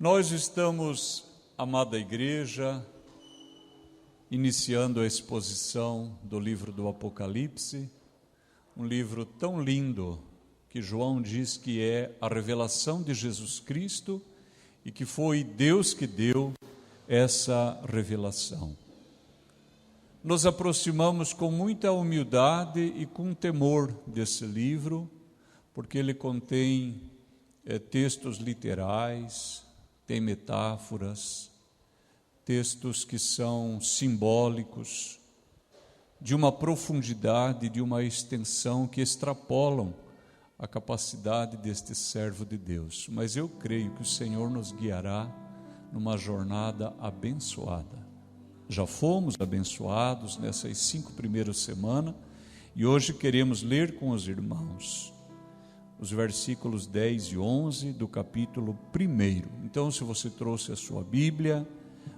Nós estamos, amada igreja, iniciando a exposição do livro do Apocalipse, um livro tão lindo que João diz que é a revelação de Jesus Cristo e que foi Deus que deu essa revelação. Nos aproximamos com muita humildade e com temor desse livro, porque ele contém textos literais, tem metáforas, textos que são simbólicos, de uma profundidade, de uma extensão que extrapolam a capacidade deste servo de Deus. Mas eu creio que o Senhor nos guiará numa jornada abençoada. Já fomos abençoados nessas 5 primeiras semanas e hoje queremos ler com os irmãos os versículos 10 e 11 do capítulo 1. Então, se você trouxe a sua Bíblia,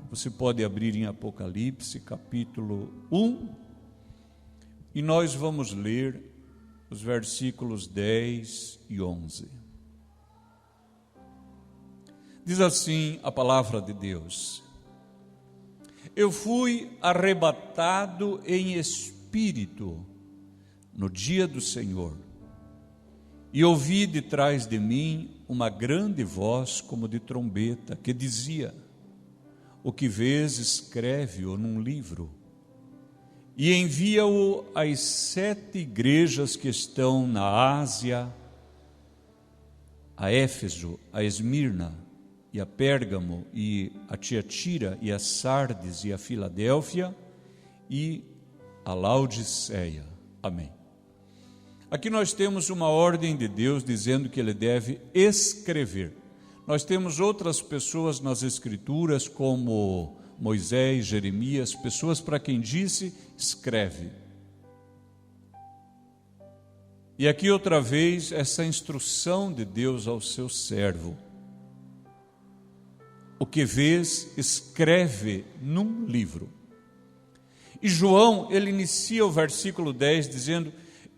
você pode abrir em Apocalipse, capítulo 1, e nós vamos ler os versículos 10 e 11. Diz assim a palavra de Deus: Eu fui arrebatado em espírito no dia do Senhor, e ouvi de trás de mim uma grande voz como de trombeta, que dizia: O que vês, escreve-o num livro, e envia-o às 7 igrejas que estão na Ásia, a Éfeso, a Esmirna, e a Pérgamo, e a Tiatira, e a Sardes, e a Filadélfia, e a Laodiceia. Amém. Aqui nós temos uma ordem de Deus dizendo que ele deve escrever. Nós temos outras pessoas nas Escrituras, como Moisés, Jeremias, pessoas para quem disse, escreve. E aqui outra vez, essa instrução de Deus ao seu servo: O que vês, escreve num livro. E João, ele inicia o versículo 10 dizendo: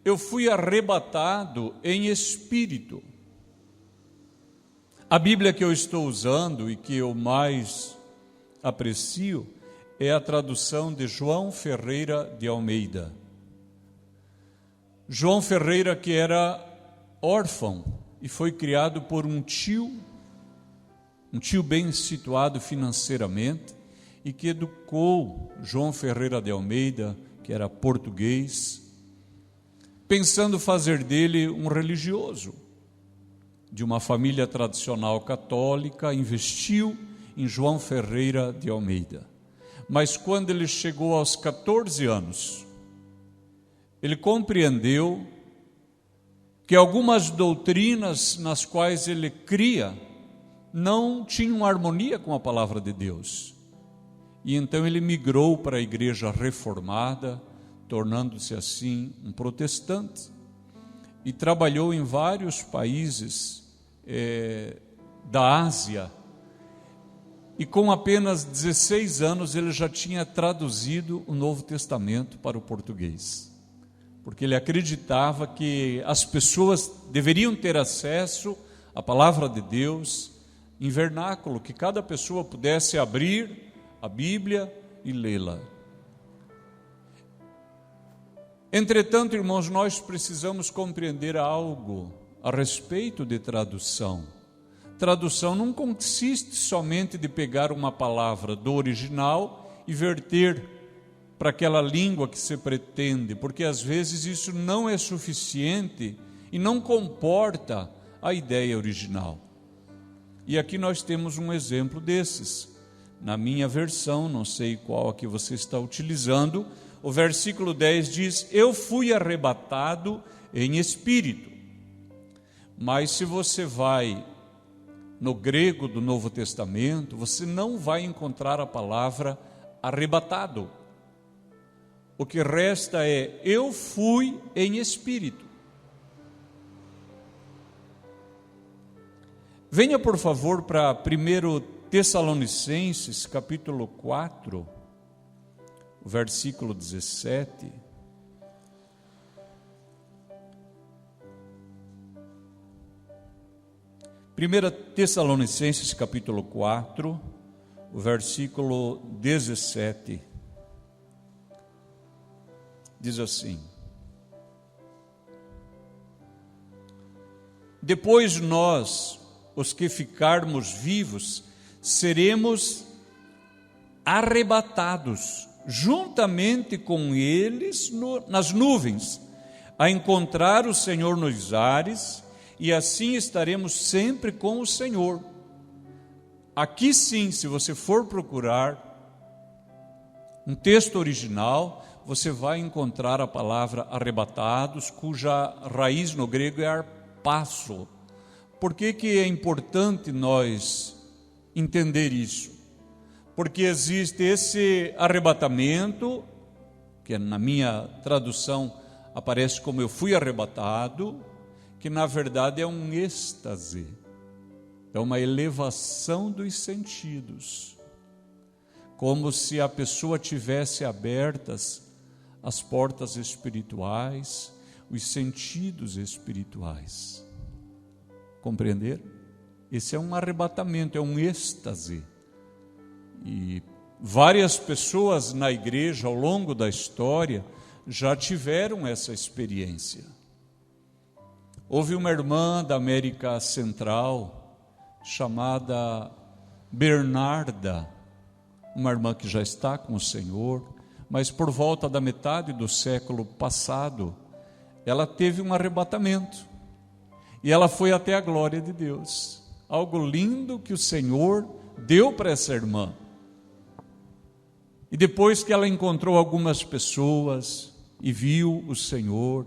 Eu fui arrebatado em espírito. A Bíblia que eu estou usando e que eu mais aprecio é a tradução de João Ferreira de Almeida. João Ferreira, que era órfão e foi criado por um tio bem situado financeiramente, e que educou João Ferreira de Almeida, que era português, pensando fazer dele um religioso de uma família tradicional católica. Investiu em João Ferreira de Almeida. Mas quando ele chegou aos 14 anos, ele compreendeu que algumas doutrinas nas quais ele cria não tinham harmonia com a palavra de Deus. E então ele migrou para a igreja reformada, tornando-se assim um protestante, e trabalhou em vários países da Ásia, e com apenas 16 anos ele já tinha traduzido o Novo Testamento para o português, porque ele acreditava que as pessoas deveriam ter acesso à palavra de Deus em vernáculo, que cada pessoa pudesse abrir a Bíblia e lê-la. Entretanto, irmãos, nós precisamos compreender algo a respeito de tradução. Tradução não consiste somente de pegar uma palavra do original e verter para aquela língua que se pretende, porque às vezes isso não é suficiente e não comporta a ideia original. E aqui nós temos um exemplo desses. Na minha versão, não sei qual a que você está utilizando, o versículo 10 diz: Eu fui arrebatado em espírito. Mas se você vai no grego do Novo Testamento, você não vai encontrar a palavra arrebatado. O que resta é: eu fui em espírito. Venha, por favor, para 1 Tessalonicenses, capítulo 4, versículo 17. 1 1 Tessalonicenses capítulo 4, o versículo 17, diz assim: depois nós, os que ficarmos vivos, seremos arrebatados juntamente com eles nas nuvens, a encontrar o Senhor nos ares, e assim estaremos sempre com o Senhor. Aqui sim, se você for procurar um texto original, você vai encontrar a palavra arrebatados, cuja raiz no grego é arpazo. Por que é importante nós entender isso? Porque existe esse arrebatamento, que na minha tradução aparece como eu fui arrebatado, que na verdade é um êxtase, é uma elevação dos sentidos, como se a pessoa tivesse abertas as portas espirituais, os sentidos espirituais. Compreender? Esse é um arrebatamento, é um êxtase. E várias pessoas na igreja ao longo da história já tiveram essa experiência. Houve uma irmã da América Central chamada Bernarda, uma irmã que já está com o Senhor, mas por volta da metade do século passado, ela teve um arrebatamento e ela foi até a glória de Deus. Algo lindo que o Senhor deu para essa irmã. E depois que ela encontrou algumas pessoas e viu o Senhor,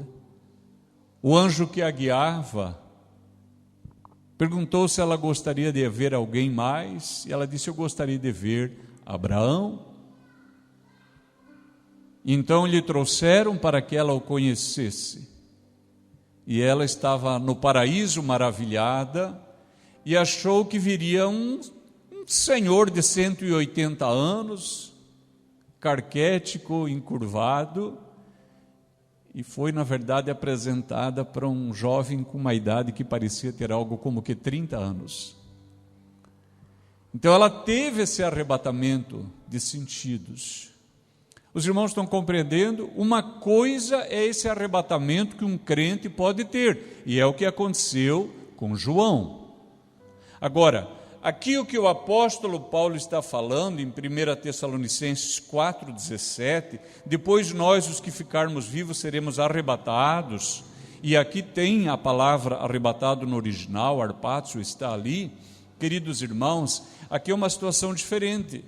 o anjo que a guiava perguntou se ela gostaria de ver alguém mais, e ela disse: eu gostaria de ver Abraão. Então lhe trouxeram para que ela o conhecesse, e ela estava no paraíso maravilhada, e achou que viria um senhor de 180 anos, carquético, encurvado, e foi, na verdade, apresentada para um jovem com uma idade que parecia ter algo como que 30 anos. Então ela teve esse arrebatamento de sentidos. Os irmãos estão compreendendo? Uma coisa é esse arrebatamento que um crente pode ter, e é o que aconteceu com João. Agora, aqui o que o apóstolo Paulo está falando em 1 Tessalonicenses 4,17, depois nós, os que ficarmos vivos, seremos arrebatados, e aqui tem a palavra arrebatado no original, arpazo está ali. Queridos irmãos, aqui é uma situação diferente.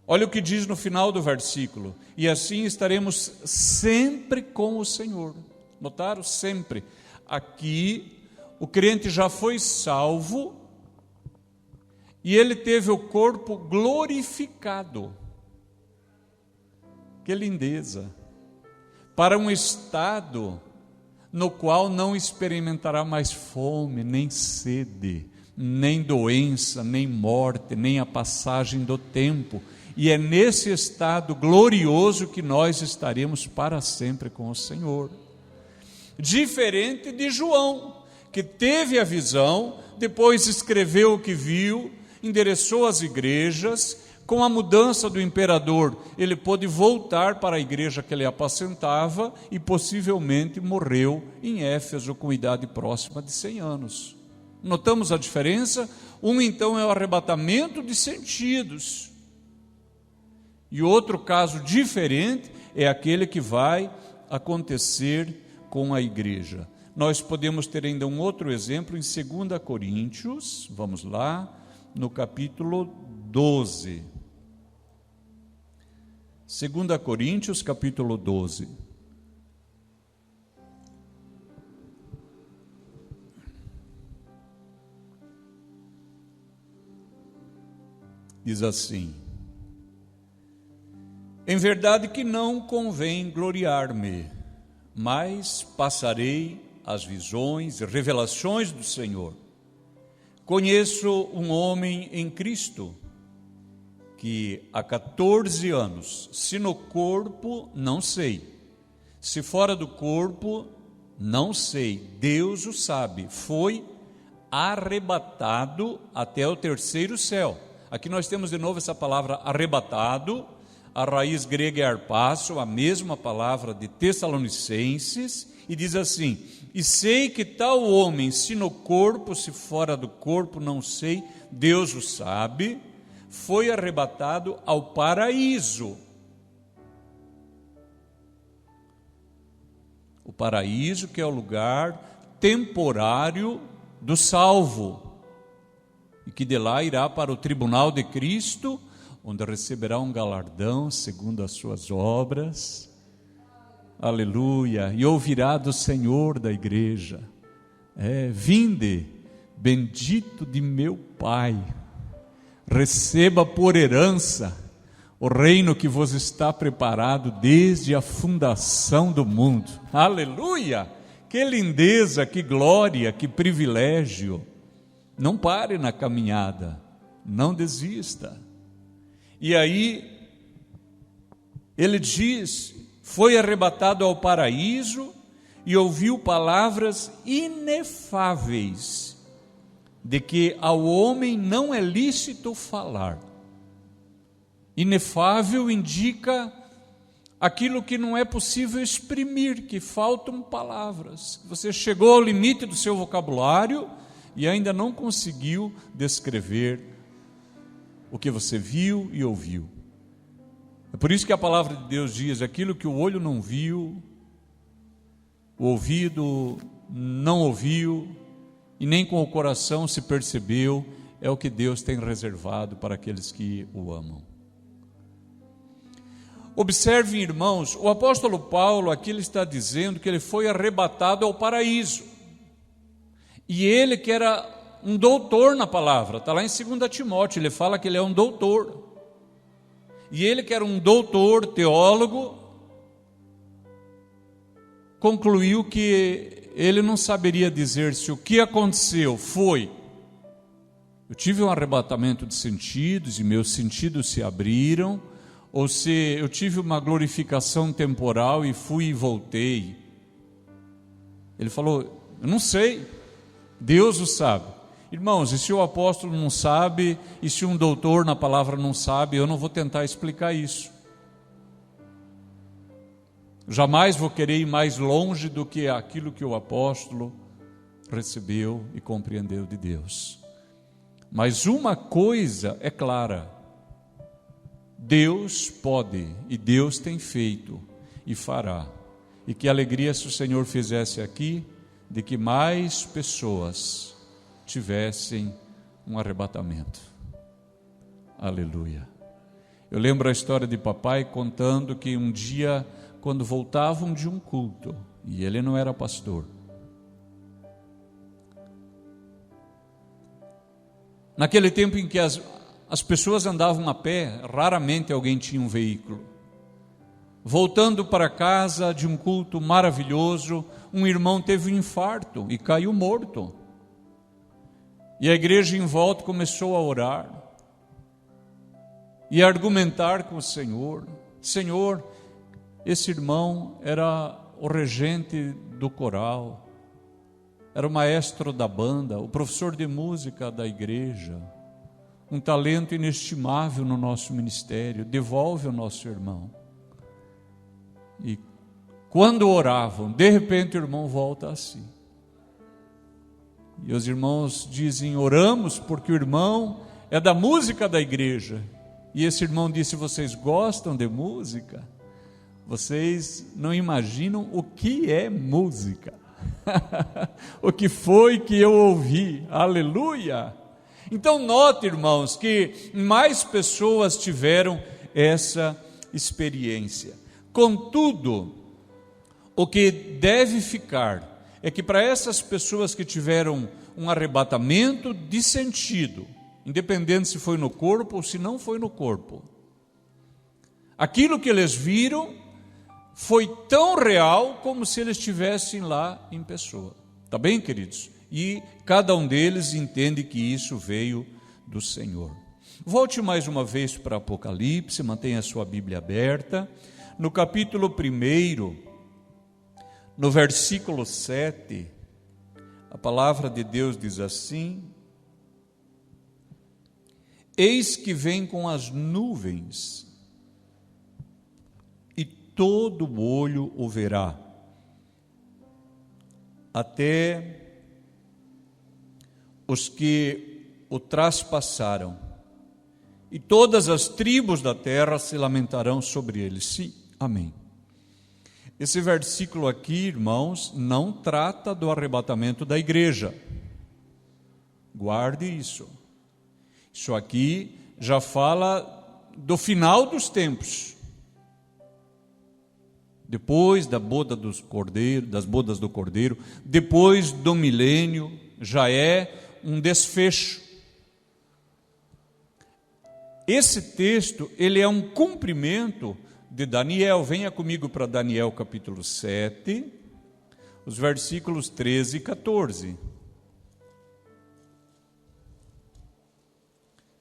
Olha o que diz no final do versículo: e assim estaremos sempre com o Senhor. Notaram? Sempre. Aqui o crente já foi salvo e ele teve o corpo glorificado. Que lindeza! Para um estado no qual não experimentará mais fome, nem sede, nem doença, nem morte, nem a passagem do tempo. E é nesse estado glorioso que nós estaremos para sempre com o Senhor. Diferente de João, que teve a visão, depois escreveu o que viu, endereçou as igrejas. Com a mudança do imperador, ele pôde voltar para a igreja que ele apacentava e possivelmente morreu em Éfeso com idade próxima de 100 anos. Notamos a diferença? Um então é o arrebatamento de sentidos, e outro caso diferente é aquele que vai acontecer com a igreja. Nós podemos ter ainda um outro exemplo em 2 Coríntios, vamos lá, no capítulo 12. 2 Coríntios, capítulo 12. Diz assim: em verdade que não convém gloriar-me, mas passarei as visões e revelações do Senhor. Conheço um homem em Cristo, que há 14 anos, se no corpo, não sei, se fora do corpo, não sei, Deus o sabe, foi arrebatado até o terceiro céu. Aqui nós temos de novo essa palavra arrebatado, a raiz grega é arpasso, a mesma palavra de Tessalonicenses, e diz assim: e sei que tal homem, se no corpo, se fora do corpo, não sei, Deus o sabe, foi arrebatado ao paraíso. O paraíso, que é o lugar temporário do salvo, e que de lá irá para o tribunal de Cristo, onde receberá um galardão segundo as suas obras. Aleluia! E ouvirá do Senhor da igreja: vinde, bendito de meu Pai, receba por herança o reino que vos está preparado desde a fundação do mundo. Aleluia! Que lindeza, que glória, que privilégio! Não pare na caminhada, não desista. E aí, ele diz: foi arrebatado ao paraíso e ouviu palavras inefáveis, de que ao homem não é lícito falar. Inefável indica aquilo que não é possível exprimir, que faltam palavras. Você chegou ao limite do seu vocabulário e ainda não conseguiu descrever o que você viu e ouviu. É por isso que a palavra de Deus diz: aquilo que o olho não viu, o ouvido não ouviu, e nem com o coração se percebeu, é o que Deus tem reservado para aqueles que o amam. Observem, irmãos, o apóstolo Paulo aqui ele está dizendo que ele foi arrebatado ao paraíso. E ele que era um doutor na palavra, está lá em 2 Timóteo, ele fala que ele é um doutor. E ele que era um doutor, teólogo, concluiu que ele não saberia dizer se o que aconteceu foi: eu tive um arrebatamento de sentidos e meus sentidos se abriram, ou se eu tive uma glorificação temporal e fui e voltei. Ele falou: eu não sei, Deus o sabe. Irmãos, e se o apóstolo não sabe, e se um doutor na palavra não sabe, eu não vou tentar explicar isso. Jamais vou querer ir mais longe do que aquilo que o apóstolo recebeu e compreendeu de Deus. Mas uma coisa é clara: Deus pode, e Deus tem feito e fará. E que alegria se o Senhor fizesse aqui, de que mais pessoas tivessem um arrebatamento. Aleluia. Eu lembro a história de papai contando que um dia, quando voltavam de um culto, e ele não era pastor, naquele tempo em que as pessoas andavam a pé, raramente alguém tinha um veículo. Voltando para casa de um culto maravilhoso, um irmão teve um infarto e caiu morto. E a igreja em volta começou a orar e a argumentar com o Senhor. Senhor, esse irmão era o regente do coral, era o maestro da banda, o professor de música da igreja, um talento inestimável no nosso ministério, devolve o nosso irmão. E quando oravam, de repente o irmão volta assim. E os irmãos dizem: oramos porque o irmão é da música da igreja. E esse irmão disse: vocês gostam de música? Vocês não imaginam o que é música. O que foi que eu ouvi. Aleluia! Então note, irmãos, que mais pessoas tiveram essa experiência. Contudo, o que deve ficar é que para essas pessoas que tiveram um arrebatamento de sentido, independente se foi no corpo ou se não foi no corpo, aquilo que eles viram foi tão real como se eles estivessem lá em pessoa. Está bem, queridos? E cada um deles entende que isso veio do Senhor. Volte mais uma vez para Apocalipse, mantenha a sua Bíblia aberta. No capítulo 1, no versículo 7, A palavra de Deus diz assim: eis que vem com as nuvens, e todo olho o verá, até os que o traspassaram, e todas as tribos da terra se lamentarão sobre ele. Sim, amém. Esse versículo aqui, irmãos, não trata do arrebatamento da igreja. Guarde isso. Isso aqui já fala do final dos tempos. Depois da boda dos cordeiros, das bodas do cordeiro, depois do milênio, já é um desfecho. Esse texto, ele é um cumprimento de Daniel. Venha comigo para Daniel capítulo 7, os versículos 13 e 14.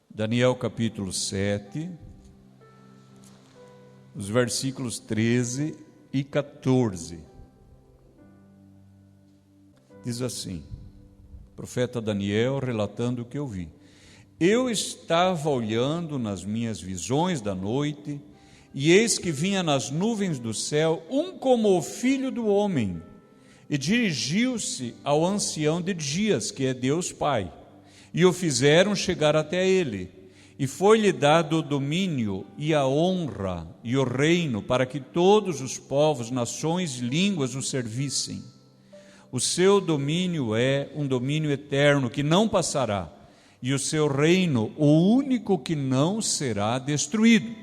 Daniel capítulo 7, os versículos 13 e 14. Diz assim, o profeta Daniel relatando o que eu vi. Eu estava olhando nas minhas visões da noite, e eis que vinha nas nuvens do céu um como o filho do homem, e dirigiu-se ao ancião de dias, que é Deus Pai, e o fizeram chegar até ele, e foi-lhe dado o domínio e a honra e o reino, para que todos os povos, nações e línguas o servissem. O seu domínio é um domínio eterno, que não passará, e o seu reino, o único que não será destruído.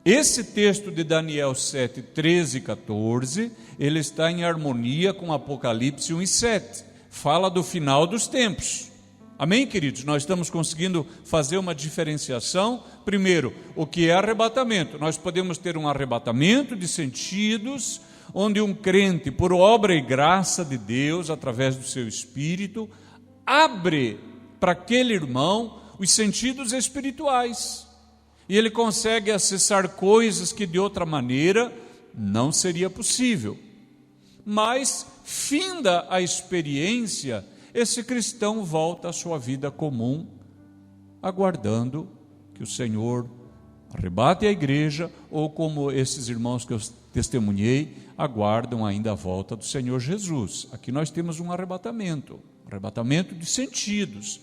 Esse texto de Daniel 7, 13 e 14, ele está em harmonia com Apocalipse 1 e 7. Fala do final dos tempos. Amém, queridos? Nós estamos conseguindo fazer uma diferenciação. Primeiro, o que é arrebatamento? Nós podemos ter um arrebatamento de sentidos, onde um crente, por obra e graça de Deus, através do seu Espírito, abre para aquele irmão os sentidos espirituais. E ele consegue acessar coisas que de outra maneira não seria possível. Mas, finda a experiência, esse cristão volta à sua vida comum, aguardando que o Senhor arrebate a igreja, ou como esses irmãos que eu testemunhei, aguardam ainda a volta do Senhor Jesus. Aqui nós temos um arrebatamento de sentidos.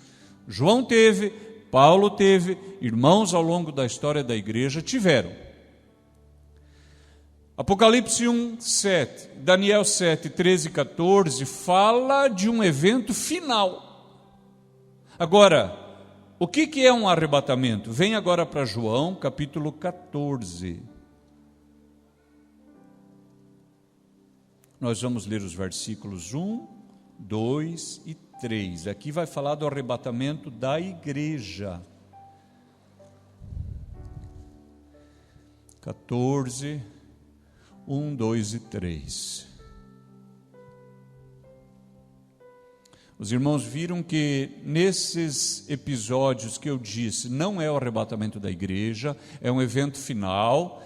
João teve, Paulo teve, irmãos ao longo da história da igreja tiveram. Apocalipse 1, 7, Daniel 7, 13 e 14 fala de um evento final. Agora, o que é um arrebatamento? Vem agora para João capítulo 14. Nós vamos ler os versículos 1, 2 e 3. Aqui vai falar do arrebatamento da igreja. 14, 1, 2 e 3. Os irmãos viram que nesses episódios que eu disse, não é o arrebatamento da igreja, é um evento final.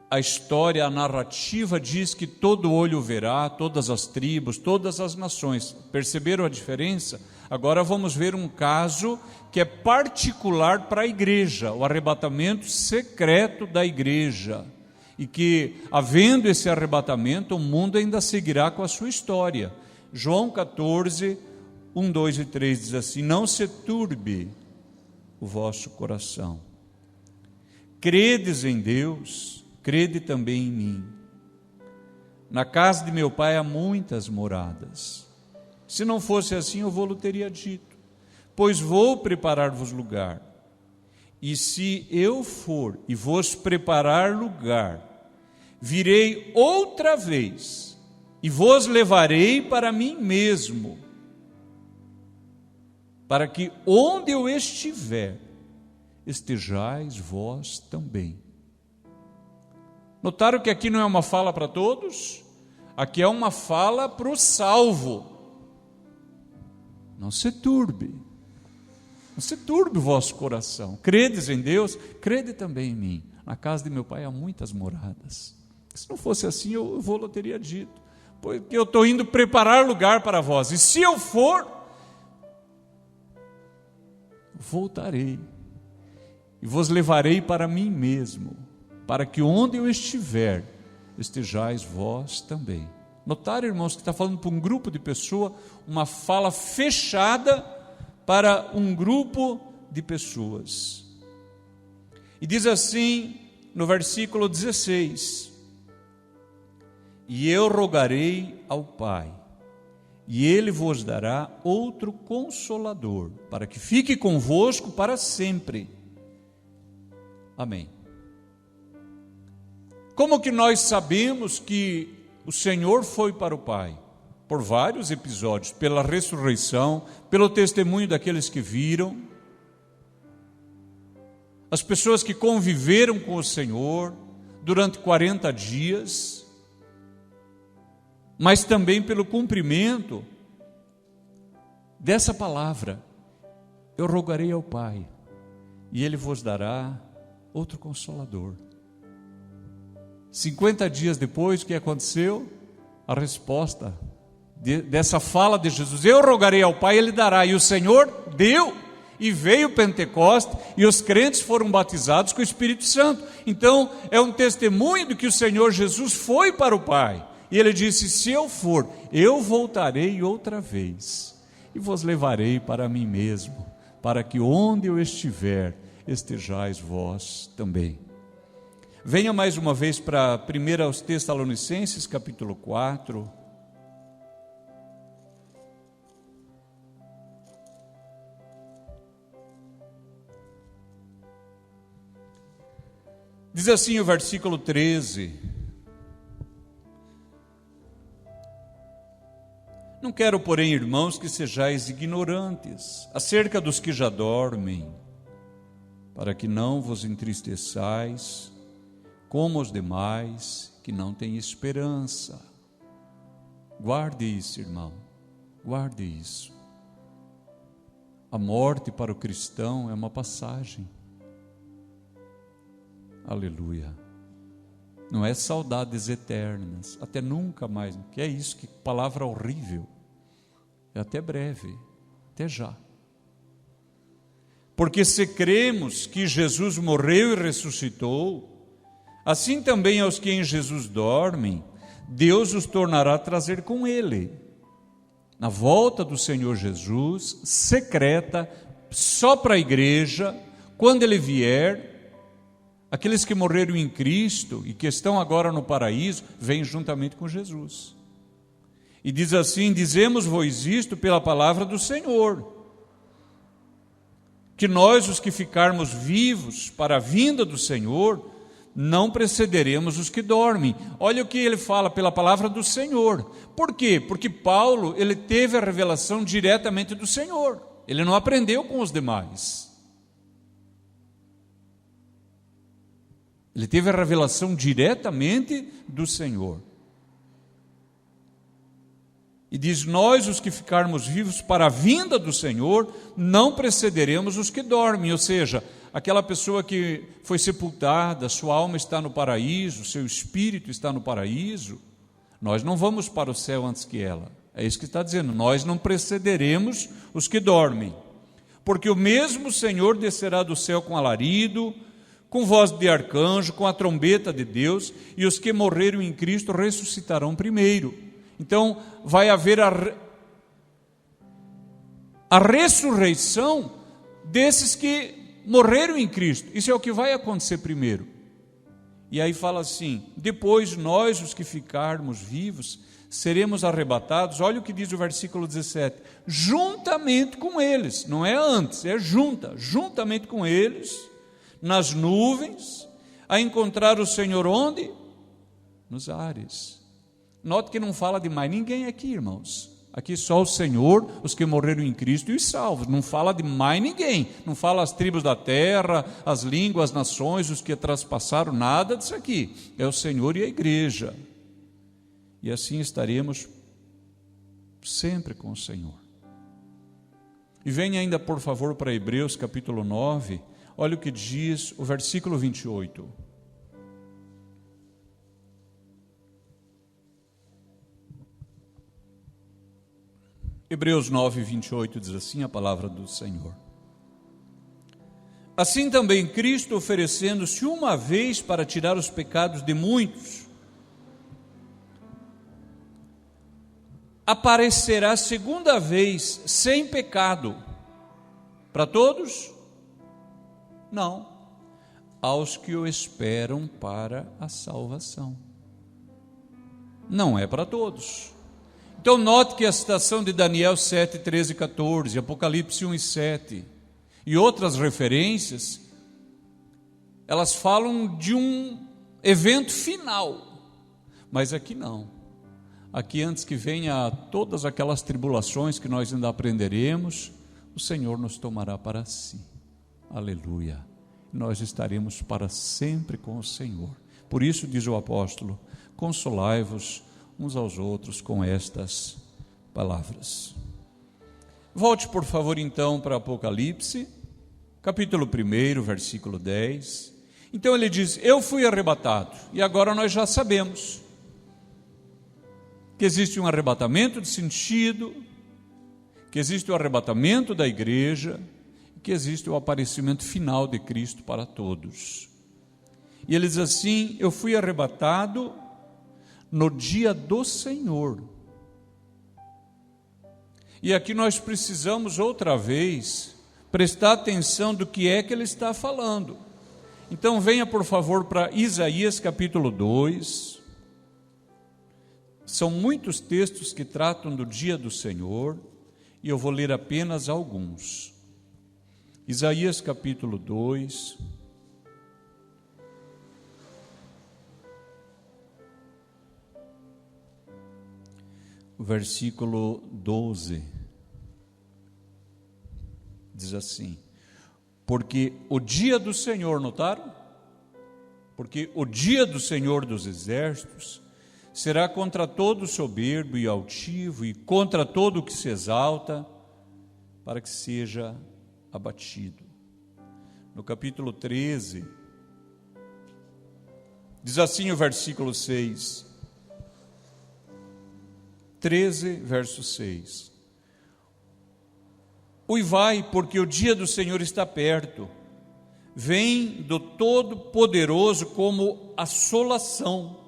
A história, a narrativa diz que todo olho verá, todas as tribos, todas as nações. Perceberam a diferença? Agora vamos ver um caso que é particular para a igreja, o arrebatamento secreto da igreja. E que, havendo esse arrebatamento, o mundo ainda seguirá com a sua história. João 14, 1, 2 e 3 diz assim: não se turbe o vosso coração. Credes em Deus, crede também em mim. Na casa de meu pai há muitas moradas. Se não fosse assim, eu vou-lhe teria dito, pois vou preparar-vos lugar. E se eu for e vos preparar lugar, virei outra vez e vos levarei para mim mesmo, para que onde eu estiver, estejais vós também. Notaram que aqui não é uma fala para todos? Aqui é uma fala para o salvo. Não se turbe o vosso coração. Credes em Deus, crede também em mim. Na casa de meu pai há muitas moradas. Se não fosse assim, eu vou-lhe teria dito, porque eu estou indo preparar lugar para vós. E se eu for, voltarei e vos levarei para mim mesmo, para que onde eu estiver, estejais vós também. Notaram, irmãos, que está falando para um grupo de pessoas, uma fala fechada para um grupo de pessoas. E diz assim no versículo 16: e eu rogarei ao Pai, e Ele vos dará outro Consolador, para que fique convosco para sempre. Amém. Como que nós sabemos que o Senhor foi para o Pai? Por vários episódios, pela ressurreição, pelo testemunho daqueles que viram, as pessoas que conviveram com o Senhor durante 40 dias, mas também pelo cumprimento dessa palavra: eu rogarei ao Pai, e Ele vos dará outro Consolador. 50 dias depois, o que aconteceu? A resposta dessa fala de Jesus: eu rogarei ao Pai, Ele dará. E o Senhor deu, e veio o Pentecostes, e os crentes foram batizados com o Espírito Santo. Então, é um testemunho de que o Senhor Jesus foi para o Pai. E Ele disse: se eu for, eu voltarei outra vez, e vos levarei para mim mesmo, para que onde eu estiver, estejais vós também. Venha mais uma vez para 1 Tessalonicenses, capítulo 4. Diz assim o versículo 13: não quero, porém, irmãos, que sejais ignorantes acerca dos que já dormem, para que não vos entristeçais como os demais que não têm esperança. Guarde isso, irmão, guarde isso. A morte para o cristão é uma passagem. Aleluia. Não é saudades eternas, até nunca mais. Que é isso, que palavra horrível. É até breve, até já. Porque se cremos que Jesus morreu e ressuscitou, assim também aos que em Jesus dormem, Deus os tornará a trazer com Ele. Na volta do Senhor Jesus, secreta, só para a igreja, quando Ele vier, aqueles que morreram em Cristo e que estão agora no paraíso, vêm juntamente com Jesus. E diz assim: dizemos-vos isto pela palavra do Senhor, que nós, os que ficarmos vivos para a vinda do Senhor, não precederemos os que dormem. Olha o que ele fala, pela palavra do Senhor. Por quê? Porque Paulo, ele teve a revelação diretamente do Senhor. Ele não aprendeu com os demais. Ele teve a revelação diretamente do Senhor. E diz: nós, os que ficarmos vivos para a vinda do Senhor, não precederemos os que dormem. Ou seja, aquela pessoa que foi sepultada, sua alma está no paraíso, seu espírito está no paraíso, nós não vamos para o céu antes que ela. É isso que está dizendo: nós não precederemos os que dormem. Porque o mesmo Senhor descerá do céu com alarido, com voz de arcanjo, com a trombeta de Deus, e os que morreram em Cristo ressuscitarão primeiro. Então, vai haver a ressurreição desses que morreram em Cristo. Isso é o que vai acontecer primeiro. E aí fala assim: depois nós, os que ficarmos vivos, seremos arrebatados. Olha o que diz o versículo 17: juntamente com eles, não é antes, é juntamente com eles, nas nuvens, a encontrar o Senhor onde? Nos ares. Note que não fala de mais ninguém aqui, irmãos. Aqui só o Senhor, os que morreram em Cristo e os salvos. Não fala de mais ninguém. Não fala as tribos da terra, as línguas, as nações, os que traspassaram, nada disso aqui. É o Senhor e a igreja. E assim estaremos sempre com o Senhor. E venha ainda, por favor, para Hebreus capítulo 9. Olha o que diz o versículo 28. Hebreus 9, 28 diz assim a palavra do Senhor. Assim também Cristo, oferecendo-se uma vez para tirar os pecados de muitos, aparecerá segunda vez sem pecado. Para todos? Não. Aos que o esperam para a salvação. Não é para todos. Então note que a citação de Daniel 7, 13 e 14, Apocalipse 1 e 7 e outras referências, elas falam de um evento final, mas aqui não. Aqui, antes que venha todas aquelas tribulações que nós ainda aprenderemos, o Senhor nos tomará para si. Aleluia. Nós estaremos para sempre com o Senhor. Por isso diz o apóstolo: consolai-vos uns aos outros com estas palavras. Volte, por favor, então, para Apocalipse, capítulo 1, versículo 10. Então ele diz: eu fui arrebatado. E agora nós já sabemos que existe um arrebatamento de sentido, que existe o arrebatamento da igreja, que existe o aparecimento final de Cristo para todos. E ele diz assim: eu fui arrebatado no dia do Senhor. E aqui nós precisamos outra vez prestar atenção do que é que ele está falando. Então venha, por favor, para Isaías capítulo 2. São muitos textos que tratam do dia do Senhor, e eu vou ler apenas alguns. Isaías capítulo 2, versículo 12, diz assim: porque o dia do Senhor, notaram? Porque o dia do Senhor dos exércitos será contra todo soberbo e altivo, e contra todo o que se exalta, para que seja abatido. No capítulo 13, diz assim o versículo 6, 13, verso 6: uivai, porque o dia do Senhor está perto, vem do Todo-Poderoso como assolação.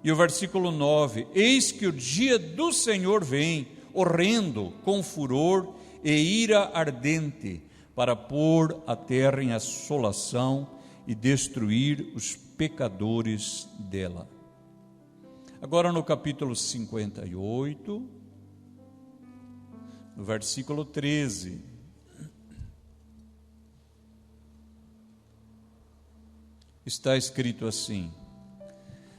E o versículo 9: eis que o dia do Senhor vem, horrendo, com furor e ira ardente, para pôr a terra em assolação e destruir os pecadores dela. Agora no capítulo 58, no versículo 13, está escrito assim: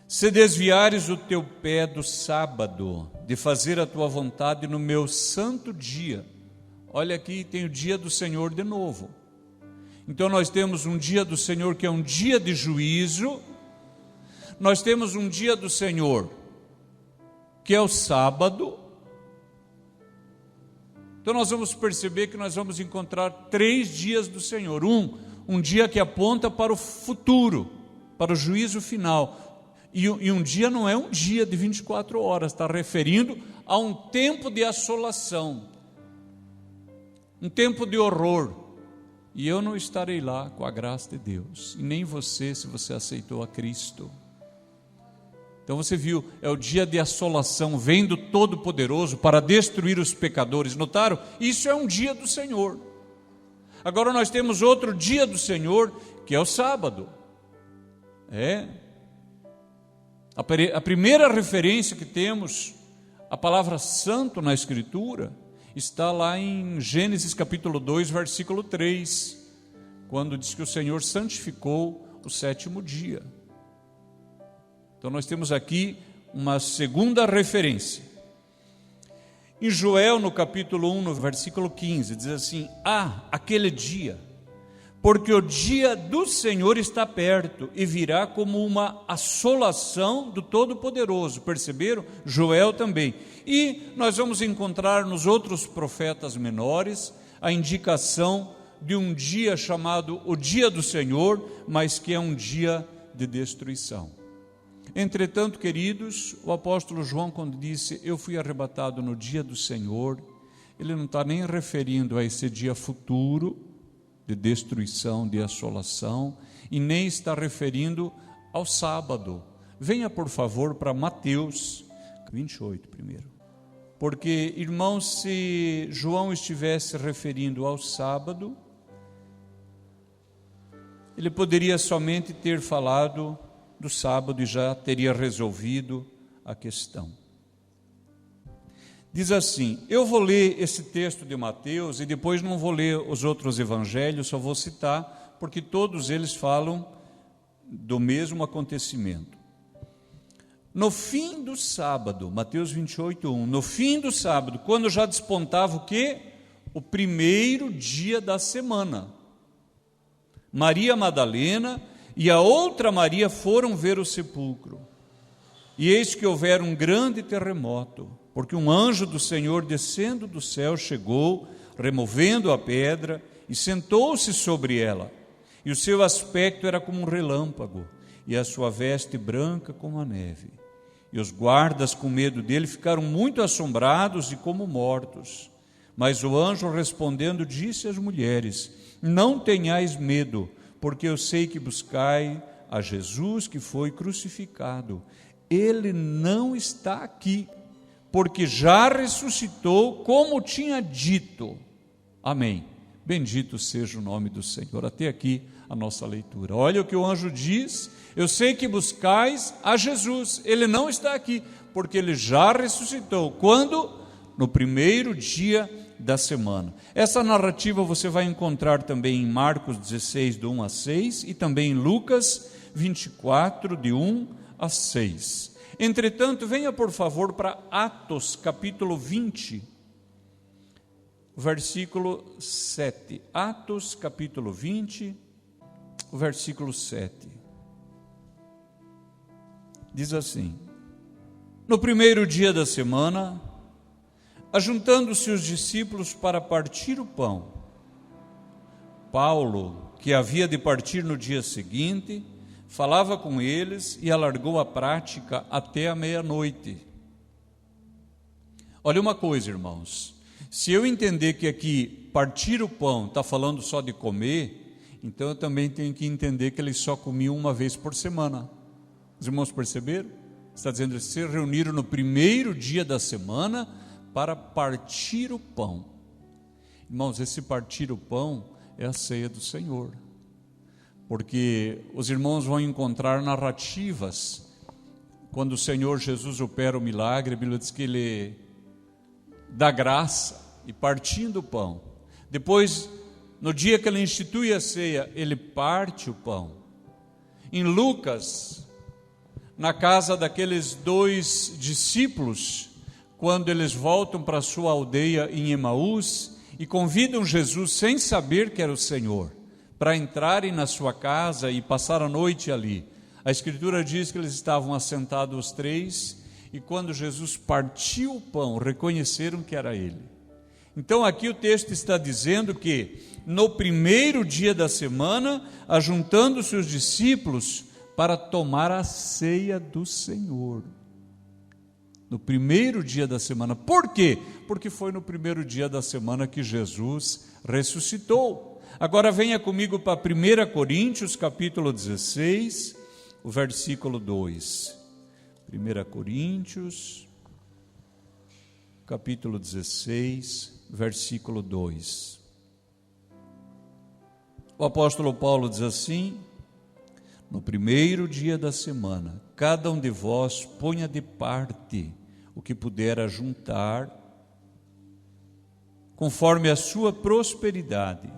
se desviares o teu pé do sábado, de fazer a tua vontade no meu santo dia. Olha aqui, tem o dia do Senhor de novo. Então nós temos um dia do Senhor que é um dia de juízo. Nós temos um dia do Senhor que é o sábado. Então nós vamos perceber que nós vamos encontrar 3 dias do Senhor. Um dia que aponta para o futuro, para o juízo final. E um dia não é um dia de 24 horas, está referindo a um tempo de assolação, um tempo de horror. E eu não estarei lá com a graça de Deus, e nem você, se você aceitou a Cristo. Então você viu, é o dia de assolação, vem do Todo-Poderoso para destruir os pecadores. Notaram? Isso é um dia do Senhor. Agora nós temos outro dia do Senhor, que é o sábado. A primeira referência que temos, a palavra santo na Escritura, está lá em Gênesis capítulo 2, versículo 3, quando diz que o Senhor santificou o 7º dia. Então nós temos aqui uma segunda referência. Em Joel, no capítulo 1, no versículo 15, diz assim: aquele dia, porque o dia do Senhor está perto e virá como uma assolação do Todo-Poderoso. Perceberam? Joel também. E nós vamos encontrar nos outros profetas menores a indicação de um dia chamado o dia do Senhor, mas que é um dia de destruição. Entretanto, queridos, o apóstolo João, quando disse: eu fui arrebatado no dia do Senhor, ele não está nem referindo a esse dia futuro de destruição, de assolação, e nem está referindo ao sábado. Venha, por favor, para Mateus 28 primeiro. Porque, irmãos, se João estivesse referindo ao sábado, ele poderia somente ter falado do sábado e já teria resolvido a questão. Diz assim, eu vou ler esse texto de Mateus e depois não vou ler os outros evangelhos, só vou citar, porque todos eles falam do mesmo acontecimento. No fim do sábado, Mateus 28:1, no fim do sábado, quando já despontava o quê? O primeiro dia da semana. Maria Madalena e a outra Maria foram ver o sepulcro. E eis que houvera um grande terremoto, porque um anjo do Senhor descendo do céu chegou, removendo a pedra, e sentou-se sobre ela. E o seu aspecto era como um relâmpago, e a sua veste branca como a neve. E os guardas, com medo dele, ficaram muito assombrados e como mortos. Mas o anjo, respondendo, disse às mulheres, não tenhais medo, porque eu sei que buscai a Jesus que foi crucificado. Ele não está aqui, porque já ressuscitou, como tinha dito. Amém. Bendito seja o nome do Senhor. Até aqui a nossa leitura. Olha o que o anjo diz, eu sei que buscais a Jesus, ele não está aqui, porque ele já ressuscitou. Quando? No primeiro dia da semana. Essa narrativa você vai encontrar também em Marcos 16, do 1 a 6, e também em Lucas 24, de 1 a 6. Entretanto, venha por favor para Atos capítulo 20, versículo 7. Atos capítulo 20, versículo 7. Diz assim, no primeiro dia da semana, ajuntando-se os discípulos para partir o pão, Paulo, que havia de partir no dia seguinte, falava com eles e alargou a prática até a meia-noite. Olha uma coisa, irmãos, se eu entender que aqui partir o pão está falando só de comer, então eu também tenho que entender que eles só comiam uma vez por semana. Os irmãos perceberam? Está dizendo, eles se reuniram no primeiro dia da semana para partir o pão. Irmãos, esse partir o pão é a ceia do Senhor, porque os irmãos vão encontrar narrativas, quando o Senhor Jesus opera o milagre, a Bíblia diz que ele dá graça, e partindo o pão, depois, no dia que ele institui a ceia, ele parte o pão. Em Lucas, na casa daqueles dois discípulos, quando eles voltam para a sua aldeia em Emaús e convidam Jesus, sem saber que era o Senhor, para entrarem na sua casa e passar a noite ali. A Escritura diz que eles estavam assentados os três, e quando Jesus partiu o pão, reconheceram que era ele. Então aqui o texto está dizendo que no primeiro dia da semana, ajuntando-se os discípulos para tomar a ceia do Senhor. No primeiro dia da semana. Por quê? Porque foi no primeiro dia da semana que Jesus ressuscitou. Agora venha comigo para 1 Coríntios, capítulo 16, o versículo 2. 1 Coríntios, capítulo 16, versículo 2. O apóstolo Paulo diz assim, no primeiro dia da semana, cada um de vós ponha de parte o que puder ajuntar, conforme a sua prosperidade,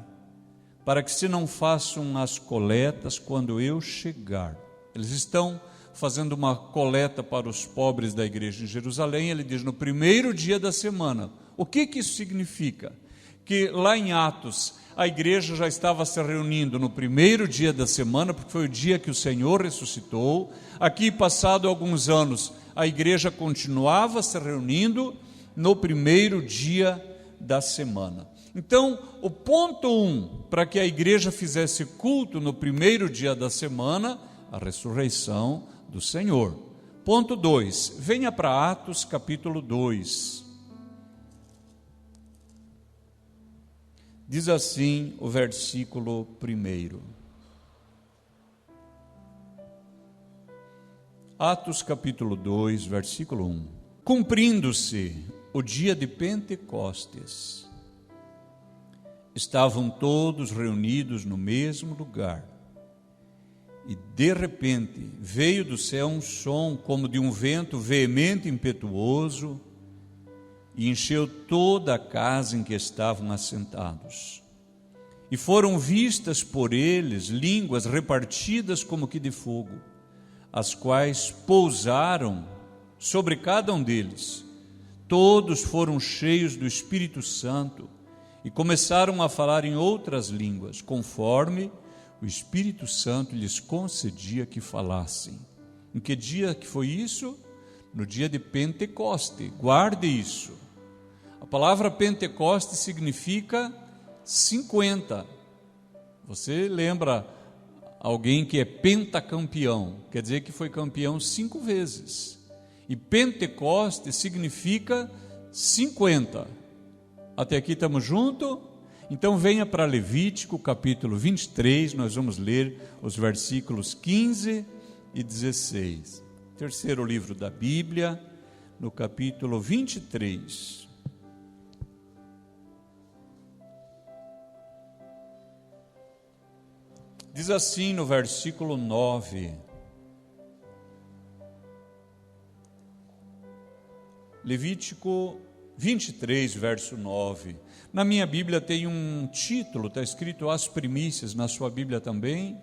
para que se não façam as coletas quando eu chegar. Eles estão fazendo uma coleta para os pobres da igreja em Jerusalém. Ele diz, no primeiro dia da semana. O que isso significa? Que lá em Atos, a igreja já estava se reunindo no primeiro dia da semana, porque foi o dia que o Senhor ressuscitou. Aqui, passado alguns anos, a igreja continuava se reunindo no primeiro dia da semana. Então, o ponto 1, para que a igreja fizesse culto no primeiro dia da semana, a ressurreição do Senhor. Ponto 2, venha para Atos capítulo 2. Diz assim o versículo 1. Atos capítulo 2, versículo 1. Cumprindo-se o dia de Pentecostes, estavam todos reunidos no mesmo lugar. E de repente veio do céu um som como de um vento veemente e impetuoso, e encheu toda a casa em que estavam assentados. E foram vistas por eles línguas repartidas como que de fogo, as quais pousaram sobre cada um deles. Todos foram cheios do Espírito Santo e começaram a falar em outras línguas, conforme o Espírito Santo lhes concedia que falassem. Em que dia que foi isso? No dia de Pentecoste. Guarde isso. A palavra Pentecoste significa 50. Você lembra alguém que é pentacampeão? Quer dizer que foi campeão 5 vezes. E Pentecoste significa 50. Até aqui estamos juntos? Então venha para Levítico capítulo 23, nós vamos ler os versículos 15 e 16. Terceiro livro da Bíblia, no capítulo 23. Diz assim no versículo 9. Levítico 23, verso 9. Na minha Bíblia tem um título, está escrito As Primícias, na sua Bíblia também?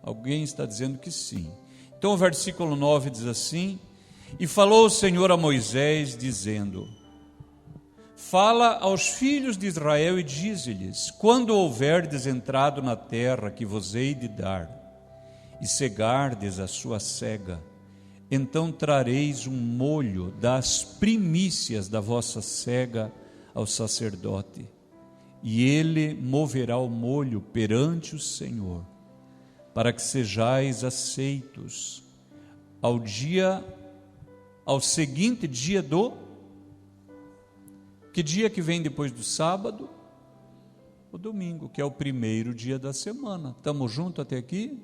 Alguém está dizendo que sim. Então o versículo 9 diz assim: E falou o Senhor a Moisés, dizendo: Fala aos filhos de Israel e dize-lhes: Quando houverdes entrado na terra que vos hei de dar, e cegardes a sua cega, então trareis um molho das primícias da vossa cega ao sacerdote, e ele moverá o molho perante o Senhor, para que sejais aceitos ao seguinte dia do... Que dia que vem depois do sábado? O domingo, que é o primeiro dia da semana. Estamos juntos até aqui?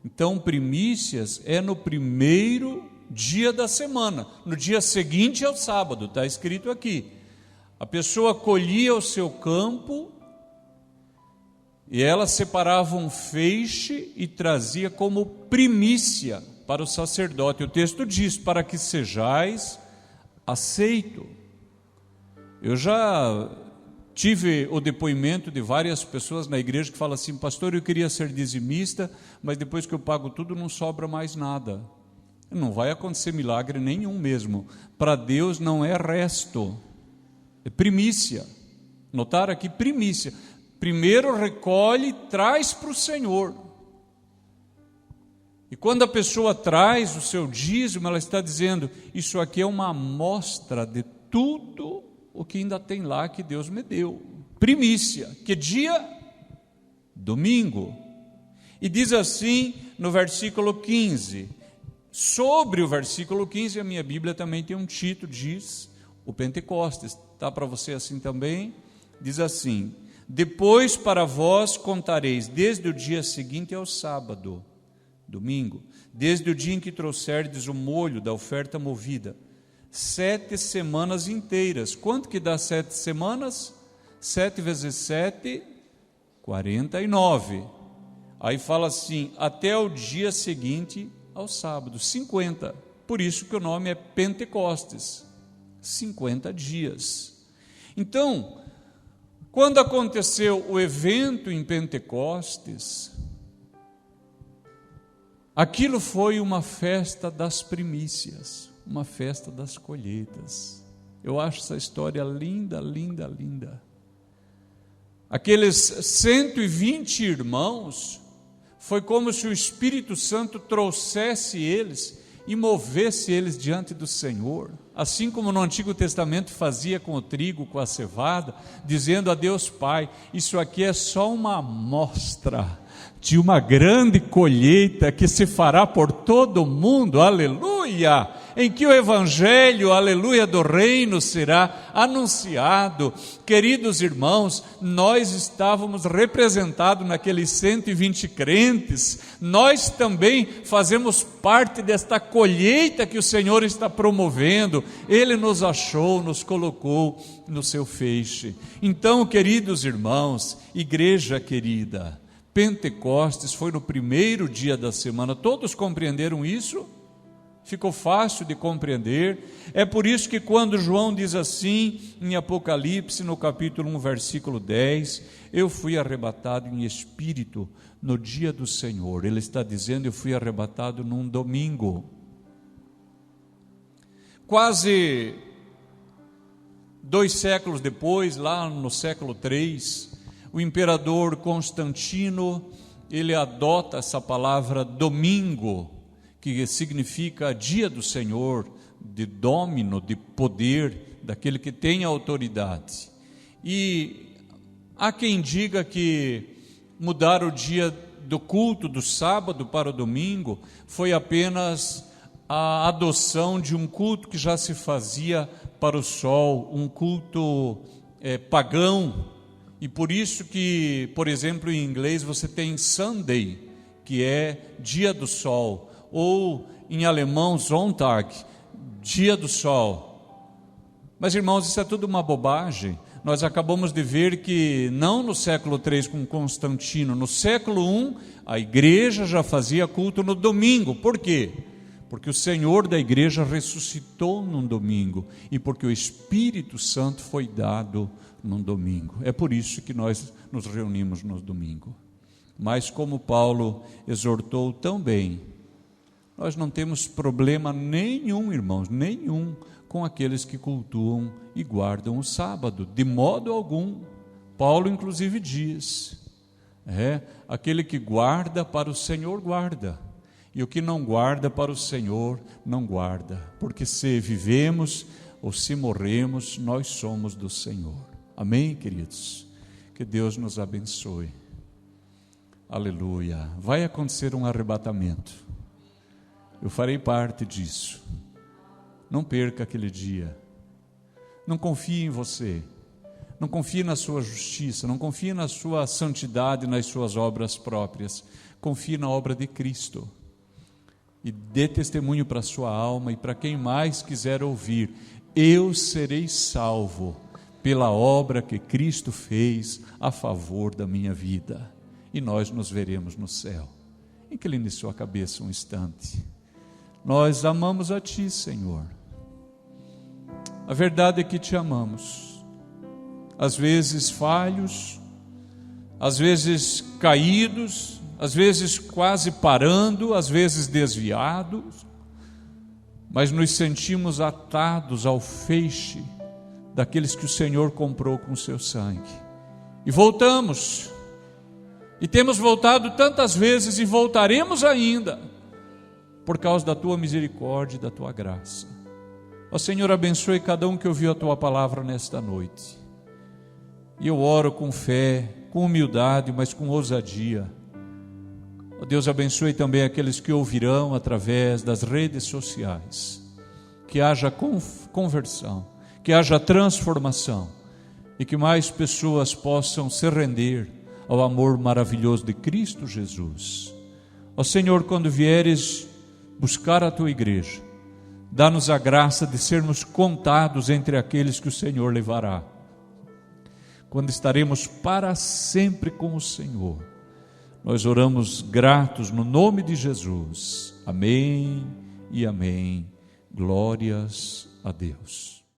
Então, primícias é no primeiro dia da semana, no dia seguinte ao sábado, está escrito aqui. A pessoa colhia o seu campo e ela separava um feixe e trazia como primícia para o sacerdote. O texto diz: para que sejais aceito. Eu já tive o depoimento de várias pessoas na igreja que falam assim: pastor, eu queria ser dizimista, mas depois que eu pago tudo não sobra mais nada. Não vai acontecer milagre nenhum mesmo. Para Deus não é resto, é primícia. Notaram aqui? Primícia. Primeiro recolhe e traz para o Senhor. E quando a pessoa traz o seu dízimo, ela está dizendo: isso aqui é uma amostra de tudo o que ainda tem lá que Deus me deu. Primícia. Que dia? Domingo. E diz assim no versículo 15. Sobre o versículo 15, a minha Bíblia também tem um título, diz o Pentecostes. Está para você assim também? Diz assim: depois para vós contareis desde o dia seguinte ao sábado, domingo, desde o dia em que trouxerdes o molho da oferta movida, 7 semanas inteiras. Quanto que dá 7 semanas? 7 vezes 7, 49. Aí fala assim: até o dia seguinte ao sábado, 50. Por isso que o nome é Pentecostes, 50 dias. Então, quando aconteceu o evento em Pentecostes, aquilo foi uma festa das primícias, uma festa das colheitas. Eu acho essa história linda, linda, linda. Aqueles 120 irmãos, foi como se o Espírito Santo trouxesse eles e movesse eles diante do Senhor, assim como no Antigo Testamento fazia com o trigo, com a cevada, dizendo a Deus Pai: isso aqui é só uma amostra de uma grande colheita que se fará por todo o mundo, aleluia! em que o Evangelho, aleluia, do reino será anunciado. Queridos irmãos, nós estávamos representados naqueles 120 crentes, nós também fazemos parte desta colheita que o Senhor está promovendo. Ele nos achou, nos colocou no seu feixe. Então, queridos irmãos, igreja querida, Pentecostes foi no primeiro dia da semana. Todos compreenderam isso? Ficou fácil de compreender. É por isso que quando João diz assim, em Apocalipse, no capítulo 1, versículo 10, eu fui arrebatado em espírito no dia do Senhor. Ele está dizendo, eu fui arrebatado num domingo. Quase 2 séculos depois, lá no século 3, o imperador Constantino, ele adota essa palavra domingo, que significa dia do Senhor, de domínio, de poder, daquele que tem autoridade. E há quem diga que mudar o dia do culto do sábado para o domingo foi apenas a adoção de um culto que já se fazia para o sol, um culto pagão. E por isso que, por exemplo, em inglês você tem Sunday, que é dia do sol, ou em alemão Sonntag, dia do sol. Mas irmãos, isso é tudo uma bobagem. Nós acabamos de ver que não no século III com Constantino, no século I a igreja já fazia culto no domingo. Por quê? Porque o Senhor da igreja ressuscitou num domingo e porque o Espírito Santo foi dado num domingo. É por isso que nós nos reunimos no domingo. Mas como Paulo exortou tão bem, nós não temos problema nenhum, irmãos, nenhum, com aqueles que cultuam e guardam o sábado, de modo algum. Paulo inclusive diz, aquele que guarda para o Senhor guarda, e o que não guarda para o Senhor não guarda, porque se vivemos ou se morremos, nós somos do Senhor. Amém, queridos? Que Deus nos abençoe. Aleluia. Vai acontecer um arrebatamento. Eu farei parte disso. Não perca aquele dia. Não confie em você. Não confie na sua justiça. Não confie na sua santidade, nas suas obras próprias. Confie na obra de Cristo. E dê testemunho para a sua alma e para quem mais quiser ouvir. Eu serei salvo pela obra que Cristo fez a favor da minha vida. E nós nos veremos no céu. Incline sua cabeça um instante. Nós amamos a Ti, Senhor. A verdade é que Te amamos. Às vezes falhos, às vezes caídos, às vezes quase parando, às vezes desviados, mas nos sentimos atados ao feixe daqueles que o Senhor comprou com o seu sangue. E voltamos, e temos voltado tantas vezes e voltaremos ainda, por causa da Tua misericórdia e da Tua graça. Ó Senhor, abençoe cada um que ouviu a Tua palavra nesta noite. E eu oro com fé, com humildade, mas com ousadia. Ó Deus, abençoe também aqueles que ouvirão através das redes sociais. Que haja conversão, que haja transformação e que mais pessoas possam se render ao amor maravilhoso de Cristo Jesus. Ó Senhor, quando vieres buscar a Tua igreja, dá-nos a graça de sermos contados entre aqueles que o Senhor levará. Quando estaremos para sempre com o Senhor, nós oramos gratos no nome de Jesus. Amém e amém. Glórias a Deus.